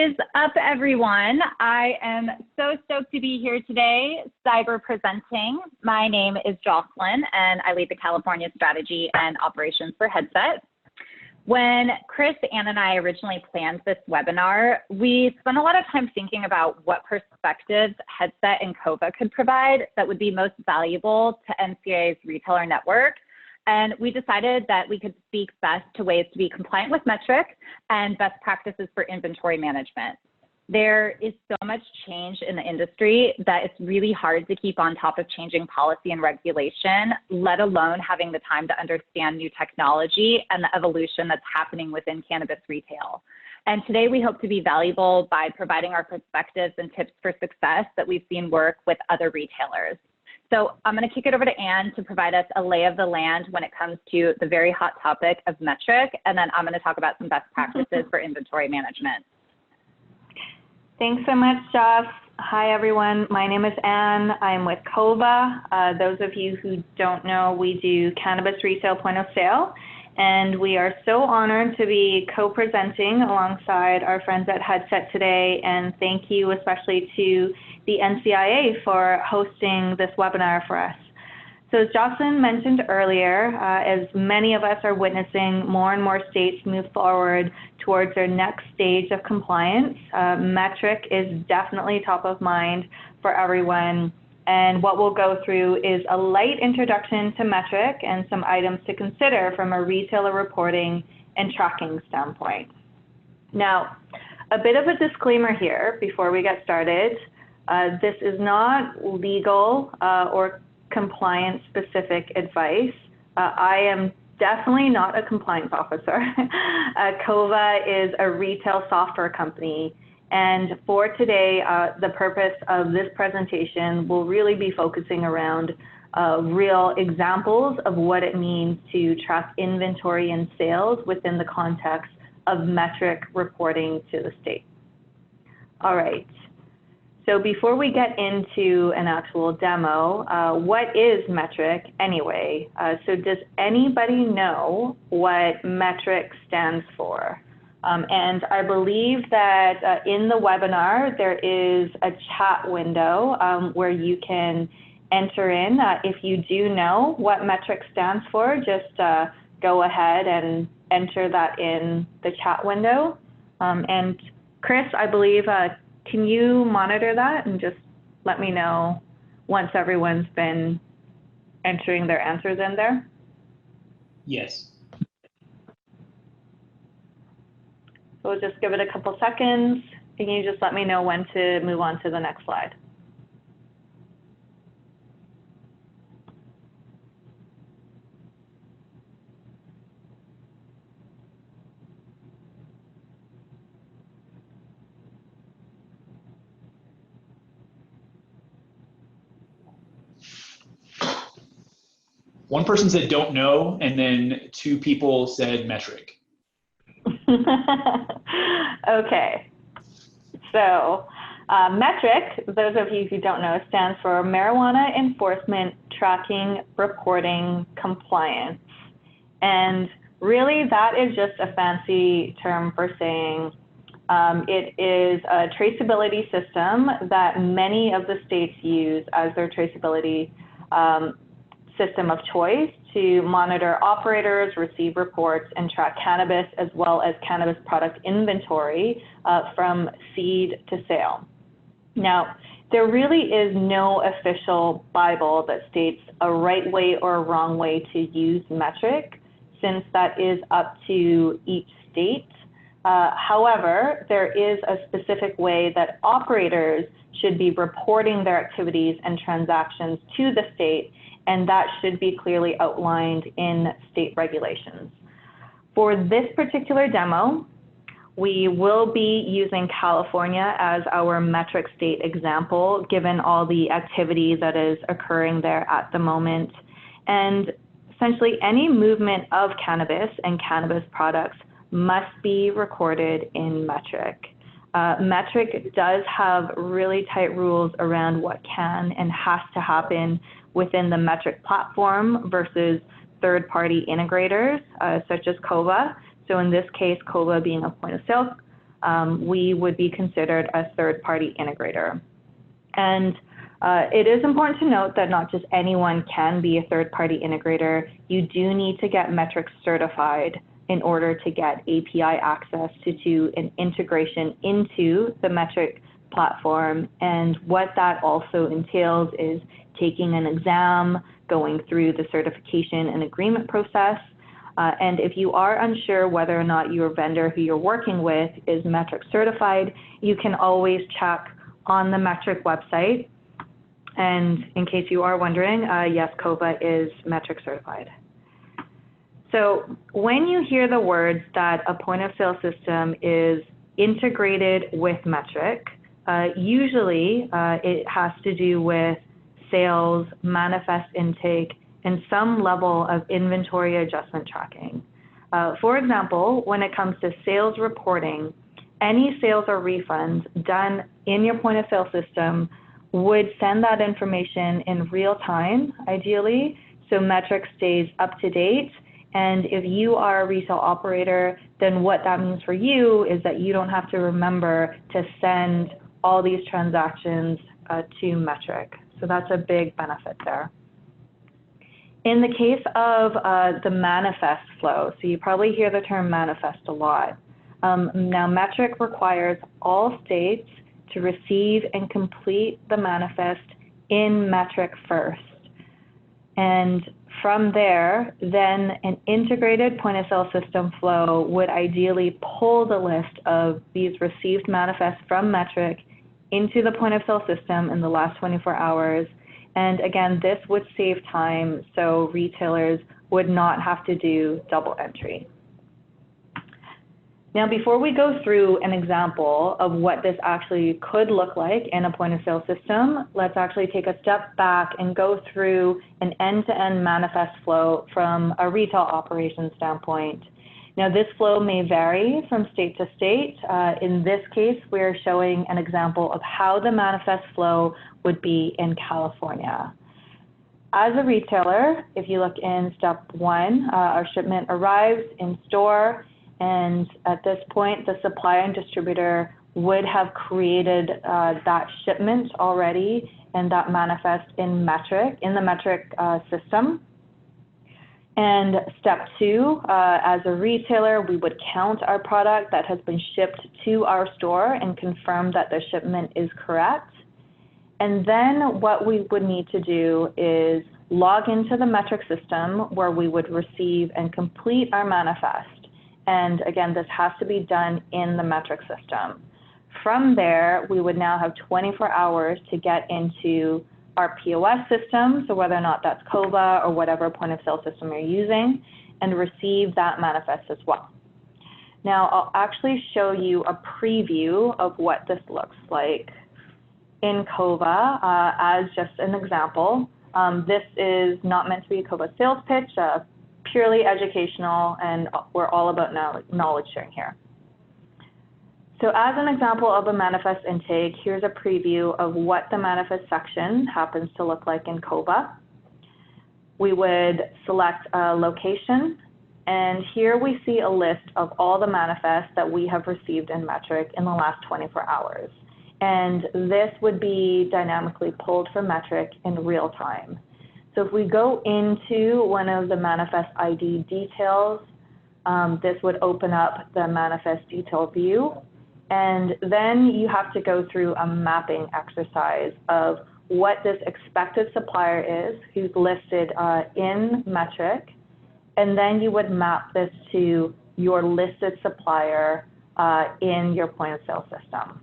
is up, everyone? I am so stoked to be here today, cyber presenting. My name is Jocelyn, and I lead the California strategy and operations for Headset. When Chris, Ann, and I originally planned this webinar, we spent a lot of time thinking about what perspectives Headset and Cova could provide that would be most valuable to NCAA's retailer network. And we decided that we could speak best to ways to be compliant with METRC and best practices for inventory management. There is so much change in the industry that it's really hard to keep on top of changing policy and regulation, let alone having the time to understand new technology and the evolution that's happening within cannabis retail. And today we hope to be valuable by providing our perspectives and tips for success that we've seen work with other retailers. So I'm going to kick it over to Ann to provide us a lay of the land when it comes to the very hot topic of METRC, and then I'm going to talk about some best practices for inventory management. Thanks so much, Joss. Hi, everyone. My name is Ann. I'm with Cova. Those of you who don't know, we do cannabis retail point of sale, and we are so honored to be co-presenting alongside our friends at Headset today, and thank you especially to the NCIA for hosting this webinar for us. So as Jocelyn mentioned earlier, as many of us are witnessing more and more states move forward towards their next stage of compliance, METRC is definitely top of mind for everyone. And what we'll go through is a light introduction to METRC and some items to consider from a retailer reporting and tracking standpoint. Now, a bit of a disclaimer here before we get started. This is not legal or compliance-specific advice. I am definitely not a compliance officer. Cova is a retail software company. And for today, the purpose of this presentation will really be focusing around real examples of what it means to track inventory and sales within the context of METRC reporting to the state. All right. So before we get into an actual demo, what is METRC anyway? So does anybody know what METRC stands for? And I believe that in the webinar, there is a chat window where you can enter in. If you do know what METRC stands for, just go ahead and enter that in the chat window. And Chris, I believe, can you monitor that and just let me know once everyone's been entering their answers in there? Yes. So we'll just give it a couple seconds. Can you just let me know when to move on to the next slide? One person said don't know, and then two people said METRC. Okay, so METRC, those of you who don't know, stands for Marijuana Enforcement Tracking Reporting Compliance. And really that is just a fancy term for saying it is a traceability system that many of the states use as their traceability system of choice to monitor operators, receive reports, and track cannabis as well as cannabis product inventory from seed to sale. Now, there really is no official Bible that states a right way or a wrong way to use METRC, since that is up to each state. However, there is a specific way that operators should be reporting their activities and transactions to the state, and that should be clearly outlined in state regulations. For this particular demo, we will be using California as our METRC state example, given all the activity that is occurring there at the moment. And essentially, any movement of cannabis and cannabis products must be recorded in METRC. METRC does have really tight rules around what can and has to happen within the METRC platform versus third-party integrators such as Cova. So in this case, Cova being a point of sale we would be considered a third-party integrator. And it is important to note that not just anyone can be a third-party integrator. You do need to get METRC certified in order to get API access to do an integration into the METRC platform. And what that also entails is taking an exam, going through the certification and agreement process. And if you are unsure whether or not your vendor who you're working with is METRC certified, you can always check on the METRC website. And in case you are wondering, yes, Cova is METRC certified. So when you hear the words that a point of sale system is integrated with METRC, usually it has to do with sales, manifest intake, and some level of inventory adjustment tracking. For example, when it comes to sales reporting, any sales or refunds done in your point of sale system would send that information in real time, ideally, so METRC stays up to date. And if you are a retail operator, then what that means for you is that you don't have to remember to send all these transactions to METRC. So that's a big benefit there. In the case of the manifest flow, so you probably hear the term manifest a lot. Now METRC requires all states to receive and complete the manifest in METRC first. And from there, then an integrated point of sale system flow would ideally pull the list of these received manifests from METRC into the point of sale system in the last 24 hours. And again, this would save time, so retailers would not have to do double entry. Now, before we go through an example of what this actually could look like in a point of sale system, let's actually take a step back and go through an end-to-end manifest flow from a retail operations standpoint. Now, this flow may vary from state to state. In this case, we're showing an example of how the manifest flow would be in California. As a retailer, if you look in step 1, our shipment arrives in store, and at this point, the supplier and distributor would have created that shipment already and that manifest in METRC, in the METRC system. And step 2, as a retailer, we would count our product that has been shipped to our store and confirm that the shipment is correct. And then what we would need to do is log into the METRC system where we would receive and complete our manifest. And again, this has to be done in the METRC system. From there, we would now have 24 hours to get into our POS system, so whether or not that's Cova or whatever point of sale system you're using, and receive that manifest as well. Now, I'll actually show you a preview of what this looks like in Cova as just an example. This is not meant to be a Cova sales pitch, purely educational, and we're all about knowledge sharing here. So as an example of a manifest intake, here's a preview of what the manifest section happens to look like in Cova. We would select a location, and here we see a list of all the manifests that we have received in METRC in the last 24 hours. And this would be dynamically pulled from METRC in real time. So if we go into one of the manifest ID details, this would open up the manifest detail view. And then you have to go through a mapping exercise of what this expected supplier is who's listed in METRC. And then you would map this to your listed supplier in your point of sale system.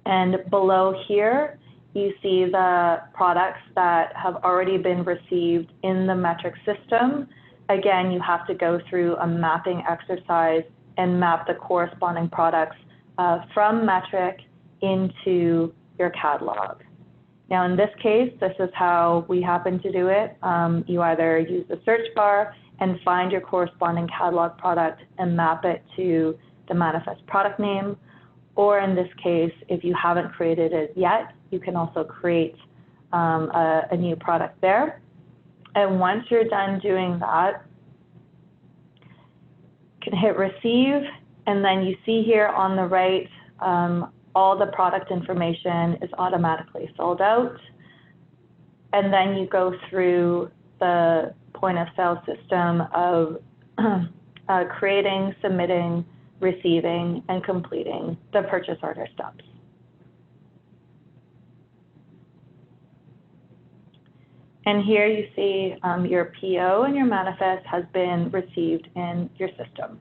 And below here, you see the products that have already been received in the METRC system. Again, you have to go through a mapping exercise and map the corresponding products from METRC into your catalog. Now, in this case, this is how we happen to do it. You either use the search bar and find your corresponding catalog product and map it to the manifest product name, or in this case, if you haven't created it yet, you can also create a new product there. And once you're done doing that, you can hit receive, And then you see here on the right, all the product information is automatically filled out. And then you go through the point of sale system of creating, submitting, receiving, and completing the purchase order steps. And here you see your PO and your manifest has been received in your system.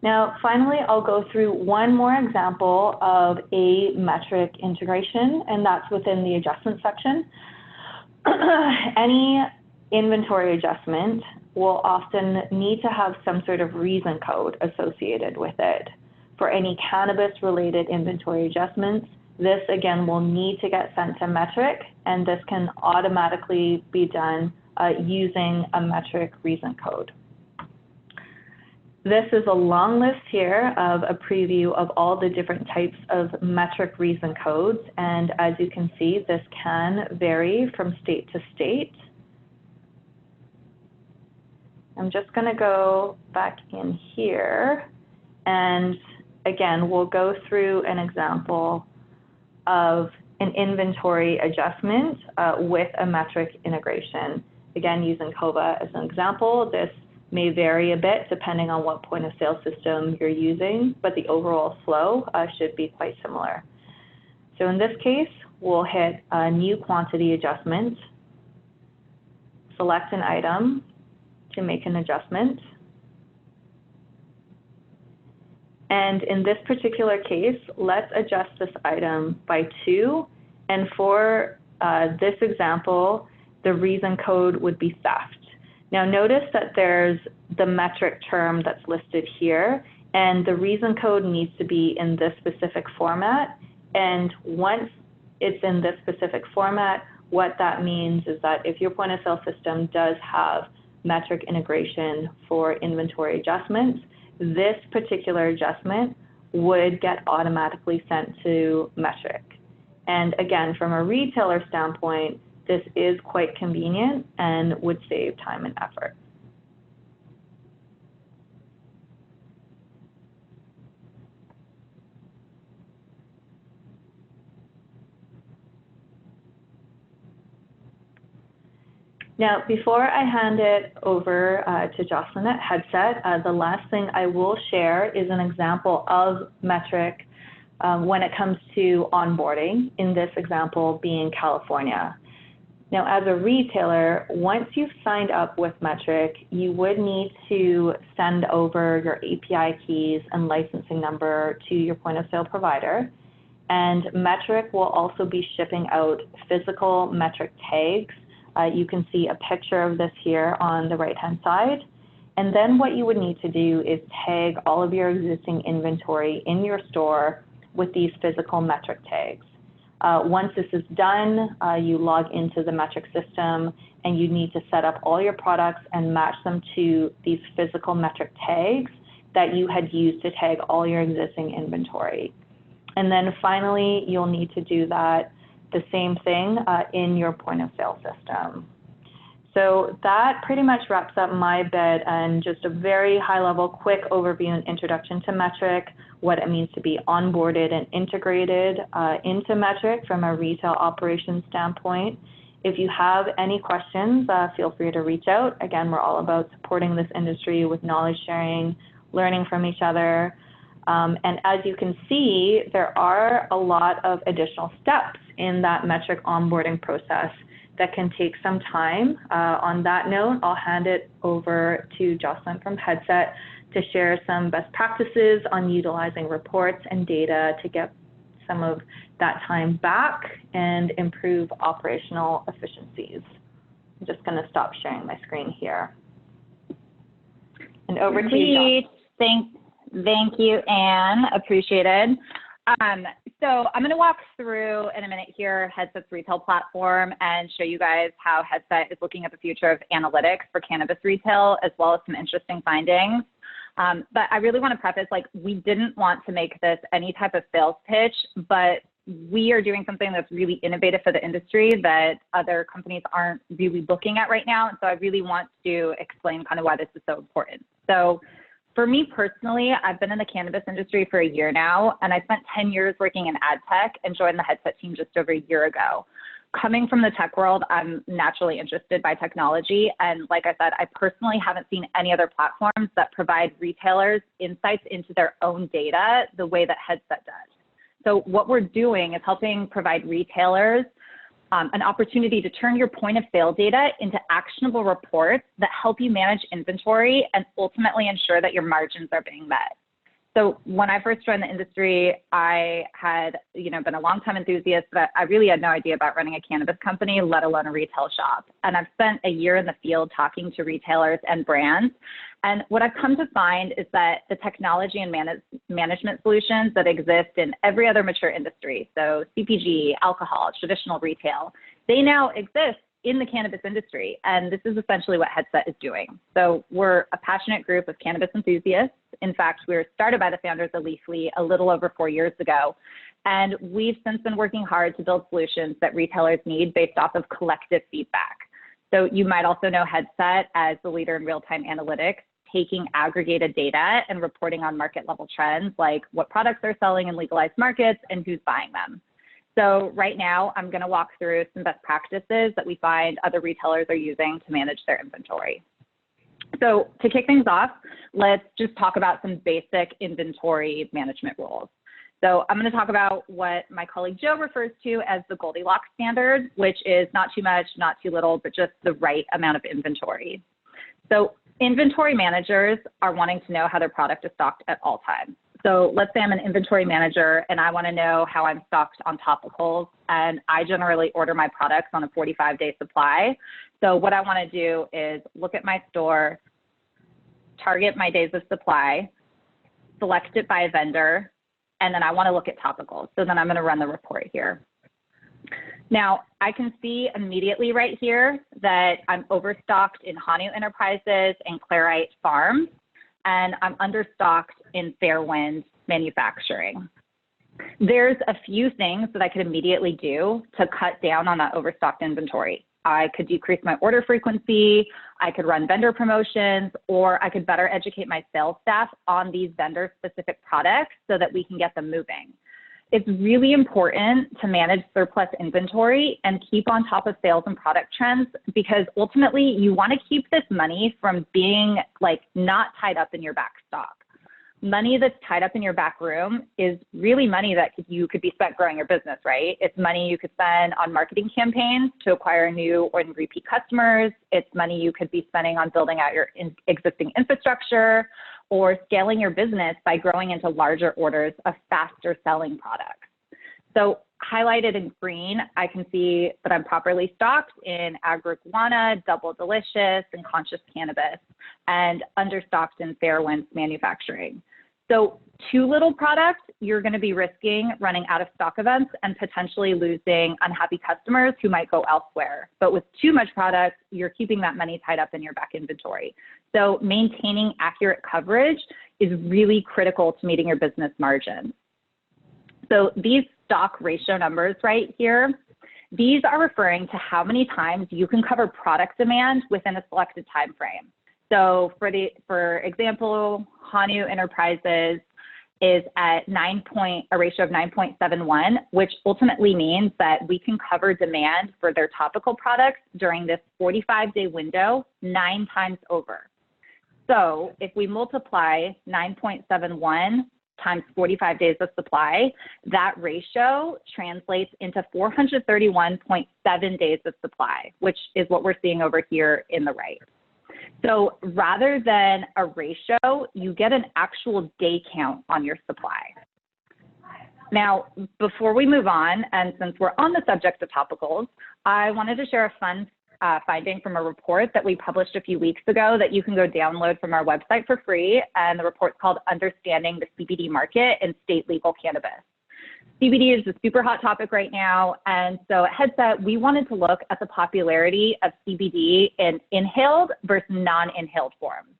Now, finally, I'll go through one more example of a metric integration, and that's within the adjustment section. Any inventory adjustment will often need to have some sort of reason code associated with it. For any cannabis-related inventory adjustments, this again will need to get sent to METRC, and this can automatically be done using a METRC reason code. This is a long list here of a preview of all the different types of METRC reason codes, and as you can see, this can vary from state to state. I'm just going to go back in here, and again, we'll go through an example of an inventory adjustment with a METRC integration. Again, using Cova as an example, this may vary a bit depending on what point of sale system you're using, but the overall flow should be quite similar. So in this case, we'll hit a new quantity adjustment, select an item to make an adjustment. And in this particular case, let's adjust this item by 2. And for this example, the reason code would be theft. Now notice that there's the METRC term that's listed here, and the reason code needs to be in this specific format. And once it's in this specific format, what that means is that if your point of sale system does have METRC integration for inventory adjustments, this particular adjustment would get automatically sent to METRC. And again, from a retailer standpoint, this is quite convenient and would save time and effort. Now, before I hand it over to Jocelyn at Headset, the last thing I will share is an example of METRC when it comes to onboarding, in this example being California. Now, as a retailer, once you've signed up with METRC, you would need to send over your API keys and licensing number to your point of sale provider. And METRC will also be shipping out physical METRC tags. You can see a picture of this here on the right-hand side. And then what you would need to do is tag all of your existing inventory in your store with these physical METRC tags. Once this is done, you log into the METRC system, and you need to set up all your products and match them to these physical METRC tags that you had used to tag all your existing inventory. And then finally, you'll need to do that, the same thing in your point of sale system. So that pretty much wraps up my bit and just a very high level, quick overview and introduction to METRC, what it means to be onboarded and integrated into METRC from a retail operations standpoint. If you have any questions, feel free to reach out. Again, we're all about supporting this industry with knowledge sharing, learning from each other. And as you can see, there are a lot of additional steps in that METRC onboarding process that can take some time. On that note, I'll hand it over to Jocelyn from Headset to share some best practices on utilizing reports and data to get some of that time back and improve operational efficiencies. I'm just going to stop sharing my screen here. And over to you, Jocelyn. Thank you, Anne. Appreciated. So I'm going to walk through in a minute here Headset's retail platform and show you guys how Headset is looking at the future of analytics for cannabis retail, as well as some interesting findings. But I really want to preface, like, we didn't want to make this any type of sales pitch, but we are doing something that's really innovative for the industry that other companies aren't really looking at right now. And so I really want to explain kind of why this is so important. So for me personally, I've been in the cannabis industry for a year now, and I spent 10 years working in ad tech and joined the Headset team just over a year ago. Coming from the tech world, I'm naturally interested by technology. And like I said, I personally haven't seen any other platforms that provide retailers insights into their own data the way that Headset does. So what we're doing is helping provide retailers an opportunity to turn your point of sale data into actionable reports that help you manage inventory and ultimately ensure that your margins are being met. So when I first joined the industry, I had, been a longtime enthusiast, but I really had no idea about running a cannabis company, let alone a retail shop. And I've spent a year in the field talking to retailers and brands. And what I've come to find is that the technology and management solutions that exist in every other mature industry, so CPG, alcohol, traditional retail, they now exist in the cannabis industry. And this is essentially what Headset is doing. So we're a passionate group of cannabis enthusiasts. In fact, we were started by the founders of Leafly a little over 4 years ago. And we've since been working hard to build solutions that retailers need based off of collective feedback. So you might also know Headset as the leader in real-time analytics, taking aggregated data and reporting on market level trends like what products are selling in legalized markets and who's buying them. So right now, I'm going to walk through some best practices that we find other retailers are using to manage their inventory. So to kick things off, let's just talk about some basic inventory management rules. So I'm going to talk about what my colleague Joe refers to as the Goldilocks standard, which is not too much, not too little, but just the right amount of inventory. So inventory managers are wanting to know how their product is stocked at all times. So let's say I'm an inventory manager and I want to know how I'm stocked on topicals, and I generally order my products on a 45-day supply. So what I want to do is look at my store, target my days of supply, select it by a vendor, and then I want to look at topicals. So then I'm going to run the report here. Now, I can see immediately right here that I'm overstocked in Hanu Enterprises and Clarite Farms, and I'm understocked in Fairwind Manufacturing. There's a few things that I could immediately do to cut down on that overstocked inventory. I could decrease my order frequency, I could run vendor promotions, or I could better educate my sales staff on these vendor-specific products so that we can get them moving. It's really important to manage surplus inventory and keep on top of sales and product trends, because ultimately you want to keep this money from being not tied up in your back stock. Money that's tied up in your back room is really money that you could be spent growing your business, right? It's money you could spend on marketing campaigns to acquire new or repeat customers. It's money you could be spending on building out your existing infrastructure or scaling your business by growing into larger orders of faster selling products. So highlighted in green, I can see that I'm properly stocked in Agriguana, Double Delicious, and Conscious Cannabis, and understocked in Fairwind Manufacturing. So too little product, you're going to be risking running out of stock events and potentially losing unhappy customers who might go elsewhere. But with too much product, you're keeping that money tied up in your back inventory. So maintaining accurate coverage is really critical to meeting your business margins. So these stock ratio numbers right here, these are referring to how many times you can cover product demand within a selected time frame. So for example, Hanu Enterprises is at a ratio of 9.71, which ultimately means that we can cover demand for their topical products during this 45-day window 9 times over. So if we multiply 9.71 times 45 days of supply, that ratio translates into 431.7 days of supply, which is what we're seeing over here in the right. So rather than a ratio, you get an actual day count on your supply. Now, before we move on, and since we're on the subject of topicals, I wanted to share a fun finding from a report that we published a few weeks ago that you can go download from our website for free. And the report's called Understanding the CBD Market in State Legal Cannabis. CBD is a super hot topic right now. And so at Headset, we wanted to look at the popularity of CBD in inhaled versus non-inhaled forms.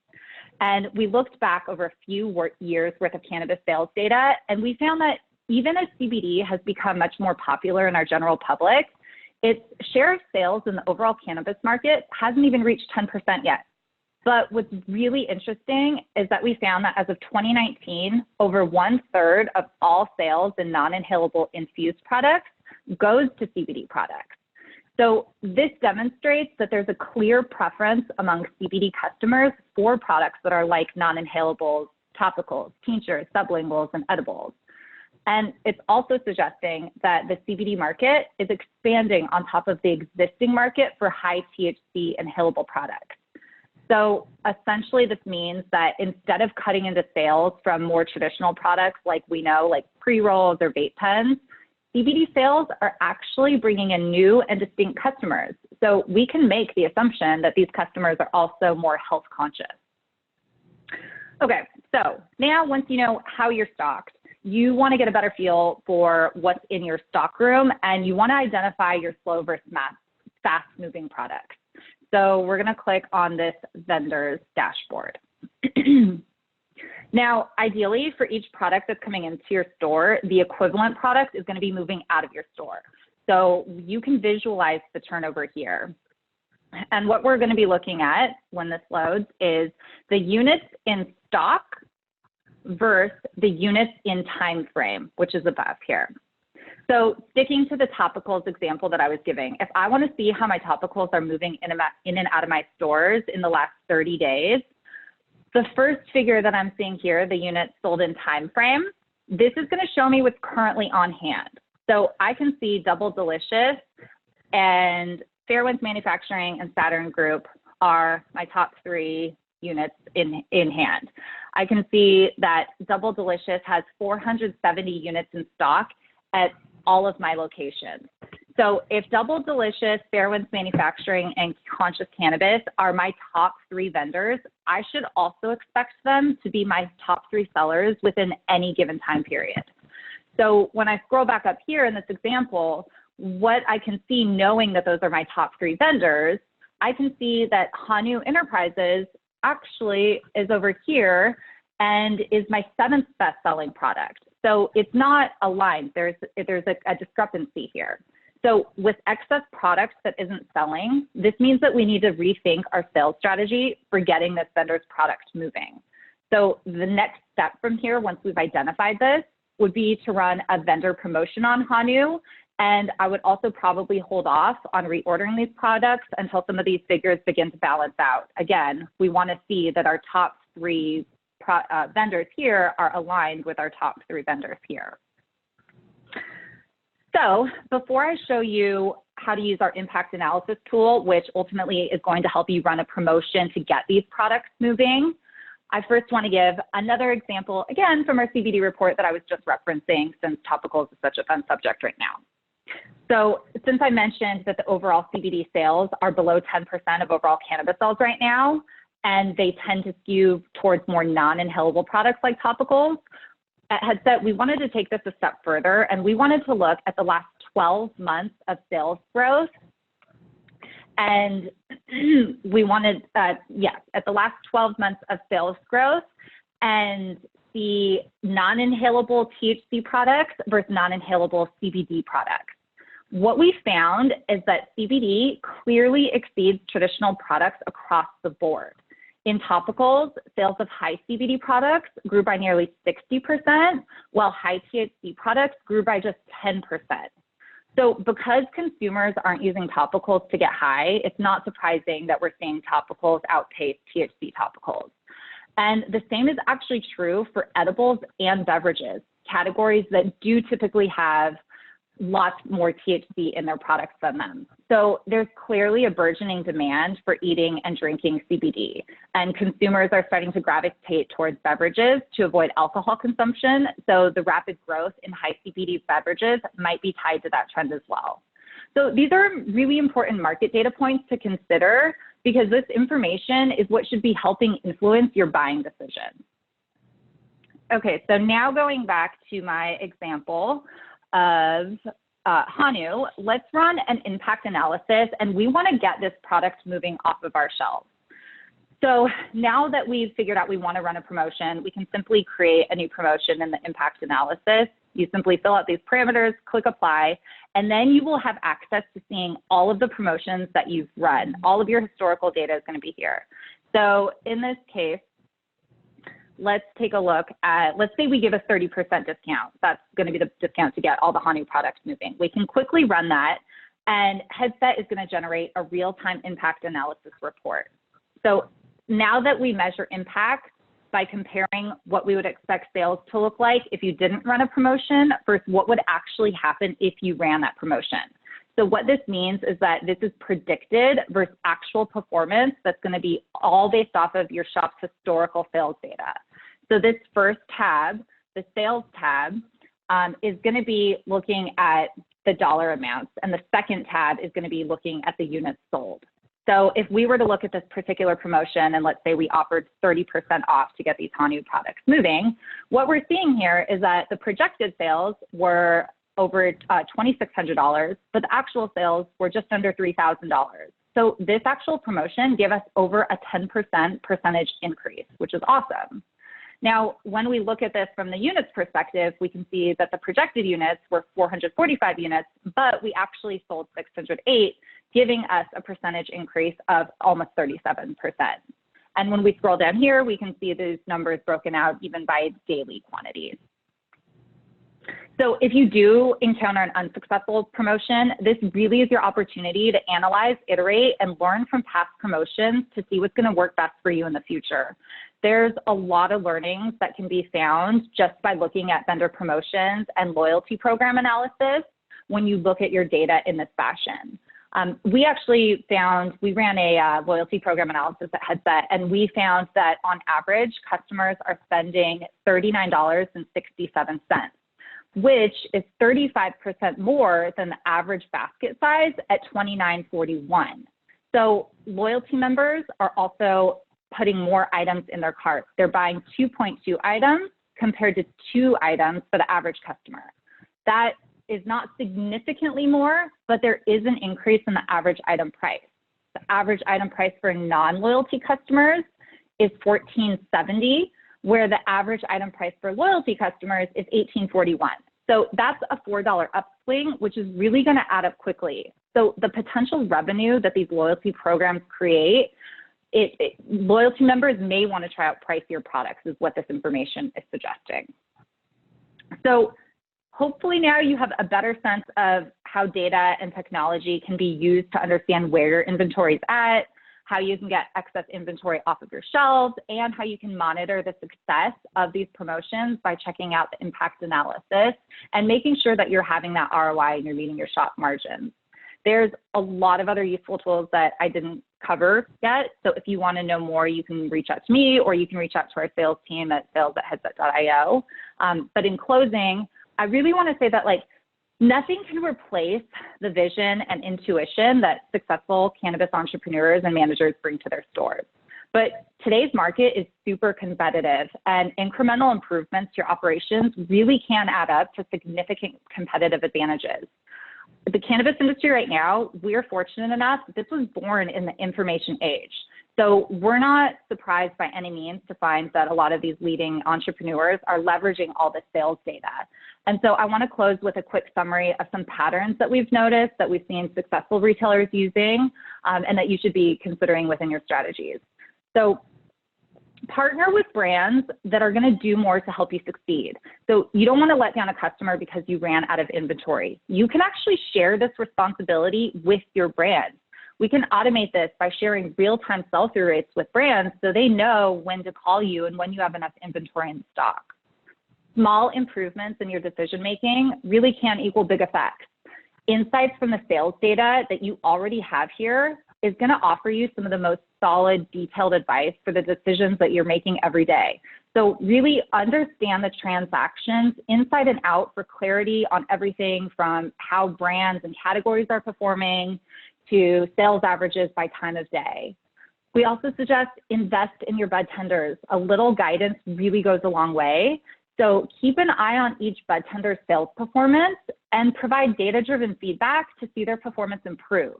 And we looked back over a few years worth of cannabis sales data, and we found that even as CBD has become much more popular in our general public, its share of sales in the overall cannabis market hasn't even reached 10% yet. But what's really interesting is that we found that as of 2019, over 1/3 of all sales in non-inhalable infused products goes to CBD products. So this demonstrates that there's a clear preference among CBD customers for products that are like non-inhalables, topicals, tinctures, sublinguals, and edibles. And it's also suggesting that the CBD market is expanding on top of the existing market for high THC inhalable products. So essentially this means that instead of cutting into sales from more traditional products like we know, like pre-rolls or vape pens, CBD sales are actually bringing in new and distinct customers. So we can make the assumption that these customers are also more health conscious. Okay, so now once you know how you're stocked, you want to get a better feel for what's in your stock room, and you want to identify your slow versus fast moving products. So we're going to click on this vendor's dashboard. Now, ideally, for each product that's coming into your store, the equivalent product is going to be moving out of your store. So you can visualize the turnover here. And what we're going to be looking at when this loads is the units in stock versus the units in time frame, which is above here. So sticking to the topicals example that I was giving, if I want to see how my topicals are moving in and out of my stores in the last 30 days, the first figure that I'm seeing here, the units sold in time frame, this is going to show me what's currently on hand. So I can see Double Delicious and Fairwinds Manufacturing and Saturn Group are my top 3 units in hand. I can see that Double Delicious has 470 units in stock at all of my locations. So if Double Delicious, Fairwinds Manufacturing, and Conscious Cannabis are my top 3 vendors, I should also expect them to be my top 3 sellers within any given time period. So when I scroll back up here in this example, what I can see knowing that those are my top 3 vendors, I can see that Hanu Enterprises actually is over here and is my 7th best-selling product. So it's not aligned. There's a discrepancy here. So with excess products that isn't selling, this means that we need to rethink our sales strategy for getting this vendor's product moving. So the next step from here, once we've identified this, would be to run a vendor promotion on Hanu. And I would also probably hold off on reordering these products until some of these figures begin to balance out. Again, we want to see that our top 3 vendors here are aligned with our top 3 vendors here. So before I show you how to use our impact analysis tool, which ultimately is going to help you run a promotion to get these products moving, I first want to give another example, again, from our CBD report that I was just referencing, since topicals is such a fun subject right now. So since I mentioned that the overall CBD sales are below 10% of overall cannabis sales right now, and they tend to skew towards more non-inhalable products like topicals, at Headset, we wanted to take this a step further, and we wanted to look at the last 12 months of sales growth. And we wanted, at the last 12 months of sales growth, and the non-inhalable THC products versus non-inhalable CBD products. What we found is that CBD clearly exceeds traditional products across the board. In topicals, sales of high CBD products grew by nearly 60%, while high THC products grew by just 10%. So because consumers aren't using topicals to get high, it's not surprising that we're seeing topicals outpace THC topicals. And the same is actually true for edibles and beverages, categories that do typically have lots more THC in their products than them. So there's clearly a burgeoning demand for eating and drinking CBD, and consumers are starting to gravitate towards beverages to avoid alcohol consumption. So the rapid growth in high CBD beverages might be tied to that trend as well. So these are really important market data points to consider, because this information is what should be helping influence your buying decision. Okay, so now going back to my example of Hanu, let's run an impact analysis, and we want to get this product moving off of our shelves. So now that we've figured out we want to run a promotion, we can simply create a new promotion in the impact analysis. You simply fill out these parameters, click apply, and then you will have access to seeing all of the promotions that you've run. All of your historical data is going to be here. So in this case, let's take a look at, let's say we give a 30% discount. That's going to be the discount to get all the Hanu products moving. We can quickly run that, and Headset is going to generate a real-time impact analysis report. So now that we measure impact by comparing what we would expect sales to look like if you didn't run a promotion versus what would actually happen if you ran that promotion. So what this means is that this is predicted versus actual performance that's going to be all based off of your shop's historical sales data. So this first tab, the sales tab, is going to be looking at the dollar amounts, and the second tab is going to be looking at the units sold. So if we were to look at this particular promotion, and let's say we offered 30% off to get these Hanu products moving, what we're seeing here is that the projected sales were over $2,600, but the actual sales were just under $3,000. So this actual promotion gave us over a 10% percentage increase, which is awesome. Now, when we look at this from the units perspective, we can see that the projected units were 445 units, but we actually sold 608, giving us a percentage increase of almost 37%. And when we scroll down here, we can see these numbers broken out even by daily quantities. So if you do encounter an unsuccessful promotion, this really is your opportunity to analyze, iterate, and learn from past promotions to see what's going to work best for you in the future. There's a lot of learnings that can be found just by looking at vendor promotions and loyalty program analysis when you look at your data in this fashion. We actually found, we ran a loyalty program analysis at Headset, and we found that on average, customers are spending $39.67, which is 35% more than the average basket size at $29.41. So loyalty members are also putting more items in their cart. They're buying 2.2 items compared to 2 items for the average customer. That is not significantly more, but there is an increase in the average item price. The average item price for non-loyalty customers is $14.70, where the average item price for loyalty customers is $18.41. So that's a $4 upswing, which is really going to add up quickly. So the potential revenue that these loyalty programs create, loyalty members may want to try out pricier products, is what this information is suggesting. So hopefully now you have a better sense of how data and technology can be used to understand where your inventory is at, how you can get excess inventory off of your shelves, and how you can monitor the success of these promotions by checking out the impact analysis and making sure that you're having that ROI and you're meeting your shop margins. There's a lot of other useful tools that I didn't cover yet. So if you want to know more, you can reach out to me, or you can reach out to our sales team at sales@headset.io. But in closing, I really want to say that nothing can replace the vision and intuition that successful cannabis entrepreneurs and managers bring to their stores. But today's market is super competitive, and incremental improvements to your operations really can add up to significant competitive advantages. The cannabis industry right now, we're fortunate enough, this was born in the information age. So we're not surprised by any means to find that a lot of these leading entrepreneurs are leveraging all this sales data. And so I want to close with a quick summary of some patterns that we've noticed that we've seen successful retailers using, and that you should be considering within your strategies. So partner with brands that are going to do more to help you succeed. So you don't want to let down a customer because you ran out of inventory. You can actually share this responsibility with your brand. We can automate this by sharing real-time sell-through rates with brands so they know when to call you and when you have enough inventory in stock. Small improvements in your decision-making really can equal big effects. Insights from the sales data that you already have here is going to offer you some of the most solid, detailed advice for the decisions that you're making every day. So really understand the transactions inside and out for clarity on everything from how brands and categories are performing to sales averages by time of day. We also suggest invest in your bud tenders. A little guidance really goes a long way. So keep an eye on each bud tender's sales performance and provide data-driven feedback to see their performance improve.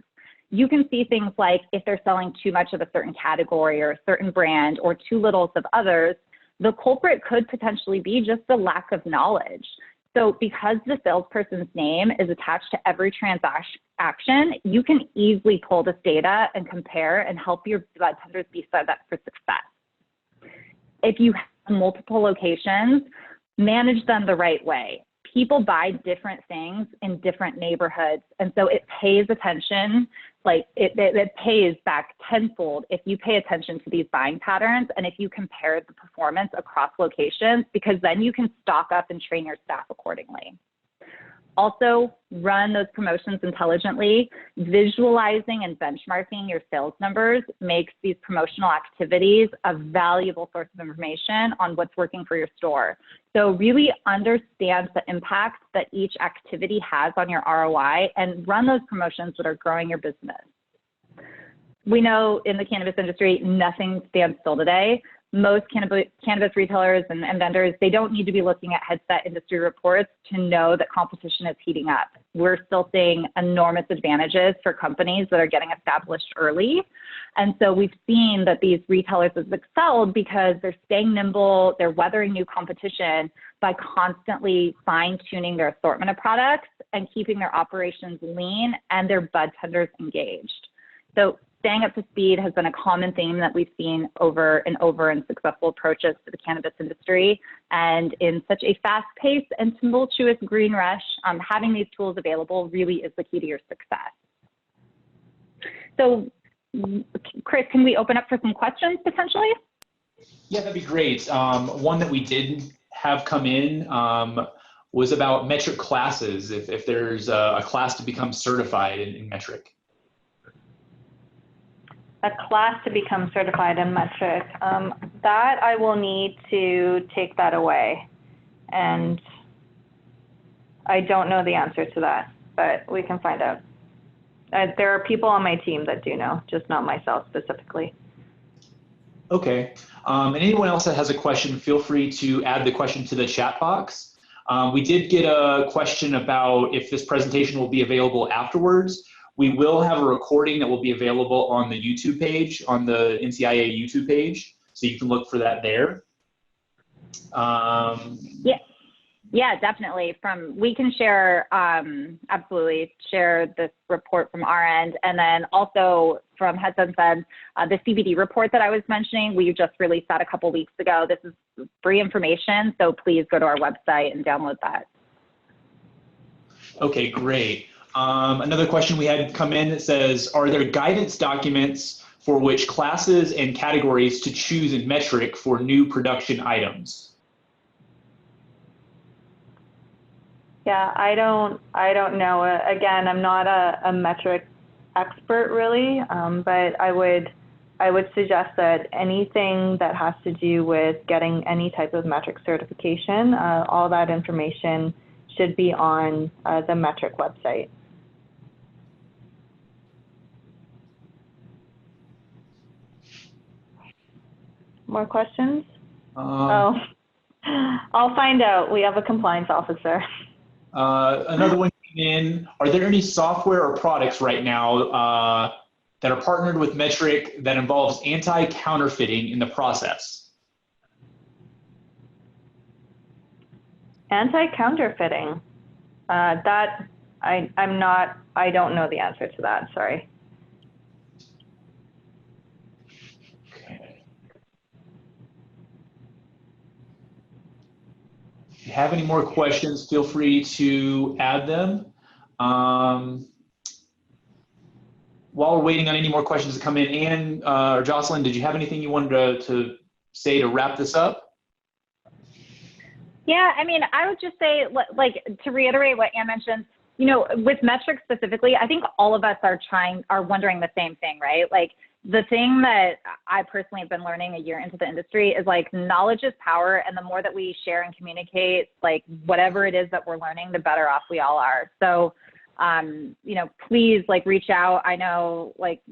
you can see things like if they're selling too much of a certain category or a certain brand or too little of others, the culprit could potentially be just the lack of knowledge. So because the salesperson's name is attached to every transaction, you can easily pull this data and compare and help your bud tenders be set up for success. If you have multiple locations, manage them the right way. People buy different things in different neighborhoods. And so it pays attention, like it pays back tenfold if you pay attention to these buying patterns and if you compare the performance across locations, because then you can stock up and train your staff accordingly. Also, run those promotions intelligently. Visualizing and benchmarking your sales numbers makes these promotional activities a valuable source of information on what's working for your store. So really understand the impact that each activity has on your ROI and run those promotions that are growing your business. We know in the cannabis industry, nothing stands still today. Most cannabis retailers and vendors, they don't need to be looking at headset industry reports to know that competition is heating up. We're still seeing enormous advantages for companies that are getting established early. And so we've seen that these retailers have excelled because they're staying nimble, they're weathering new competition by constantly fine-tuning their assortment of products and keeping their operations lean and their bud tenders engaged. So staying up to speed has been a common theme that we've seen over and over in successful approaches to the cannabis industry. And in such a fast-paced and tumultuous green rush, having these tools available really is the key to your success. So, Chris, can we open up for some questions potentially? Yeah, that'd be great. One that we did have come in was about METRC classes, if there's a class to become certified in METRC. A class to become certified in METRC. That I will need to take that away. And I don't know the answer to that, but we can find out. There are people on my team that do know, just not myself specifically. Okay. And anyone else that has a question, feel free to add the question to the chat box. We did get a question about if this presentation will be available afterwards. We will have a recording that will be available on the YouTube page, on the NCIA YouTube page, so you can look for that there. Yeah, definitely. We can share, absolutely share this report from our end, and then also from Headsets Ed, the CBD report that I was mentioning, we just released that a couple weeks ago. This is free information, so please go to our website and download that. Okay, great. Another question we had come in that says, are there guidance documents for which classes and categories to choose in METRC for new production items? Yeah, I don't know. Again, I'm not a METRC expert really, but I would suggest that anything that has to do with getting any type of METRC certification, all that information should be on the METRC website. More questions? I'll find out. We have a compliance officer. Another one came in. Are there any software or products right now that are partnered with METRC that involves anti-counterfeiting in the process? Anti-counterfeiting? I don't know the answer to that, sorry. If you have any more questions, feel free to add them. While we're waiting on any more questions to come in, Anne or Jocelyn, did you have anything you wanted to say to wrap this up? Yeah, I mean, I would just say, like, to reiterate what Anne mentioned, you know, with METRC specifically, I think all of us are wondering the same thing, right? Like, the thing that I personally have been learning a year into the industry is like knowledge is power. And the more that we share and communicate, like whatever it is that we're learning, the better off we all are. So, you know, please like reach out. I know like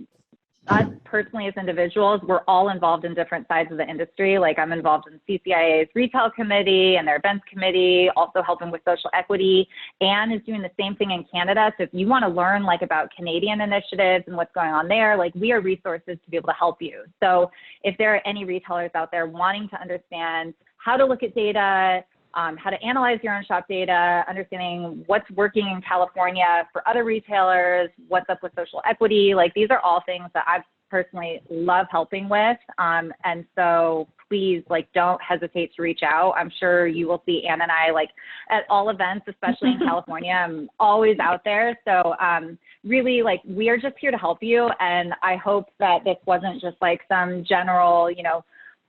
us personally as individuals, we're all involved in different sides of the industry. Like I'm involved in CCIA's retail committee and their events committee, also helping with social equity. Anne is doing the same thing in Canada. So if you want to learn like about Canadian initiatives and what's going on there, like we are resources to be able to help you. So if there are any retailers out there wanting to understand how to look at data, how to analyze your own shop data, understanding what's working in California for other retailers, what's up with social equity. Like these are all things that I've personally love helping with. And so please like don't hesitate to reach out. I'm sure you will see Anne and I like at all events, especially in California. I'm always out there. So really like we are just here to help you. And I hope that this wasn't just like some general, you know,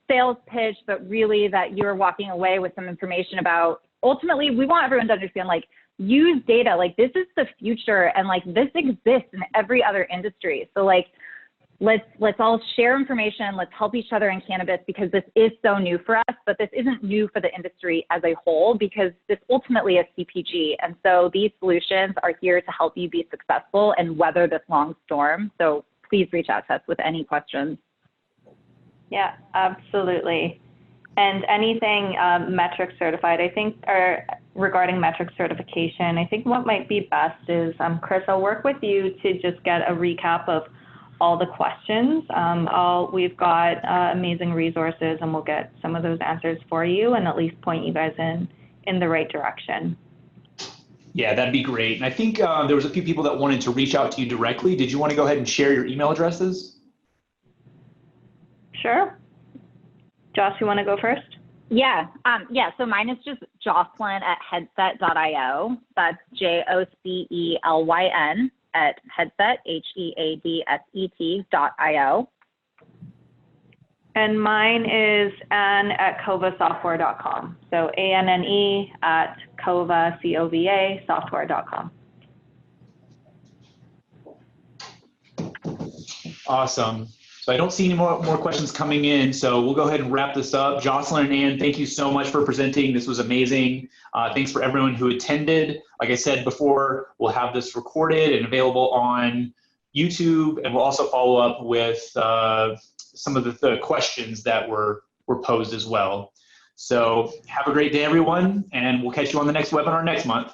sales pitch, but really that you're walking away with some information about, ultimately, we want everyone to understand, like, use data. Like, this is the future, and, like, this exists in every other industry. So, like, let's all share information. Let's help each other in cannabis because this is so new for us, but this isn't new for the industry as a whole because this ultimately is CPG. And so these solutions are here to help you be successful and weather this long storm. So please reach out to us with any questions. Yeah, absolutely. And anything METRC certified, I think, or regarding METRC certification, I think what might be best is, Chris, I'll work with you to just get a recap of all the questions. We've got amazing resources, and we'll get some of those answers for you and at least point you guys in the right direction. Yeah, that'd be great. And I think there was a few people that wanted to reach out to you directly. Did you want to go ahead and share your email addresses? Sure. Josh, you want to go first? Yeah. So mine is just Jocelyn at headset.io. That's JOCELYN at headset, HEADSET.io. And mine is Anne at covasoftware.com. So ANNE at Cova, COVA, software.com. Awesome. So I don't see any more questions coming in, so we'll go ahead and wrap this up. Jocelyn and Anne, thank you so much for presenting. This was amazing. Thanks for everyone who attended. Like I said before, we'll have this recorded and available on YouTube, and we'll also follow up with some of the questions that were posed as well. So have a great day, everyone, and we'll catch you on the next webinar next month.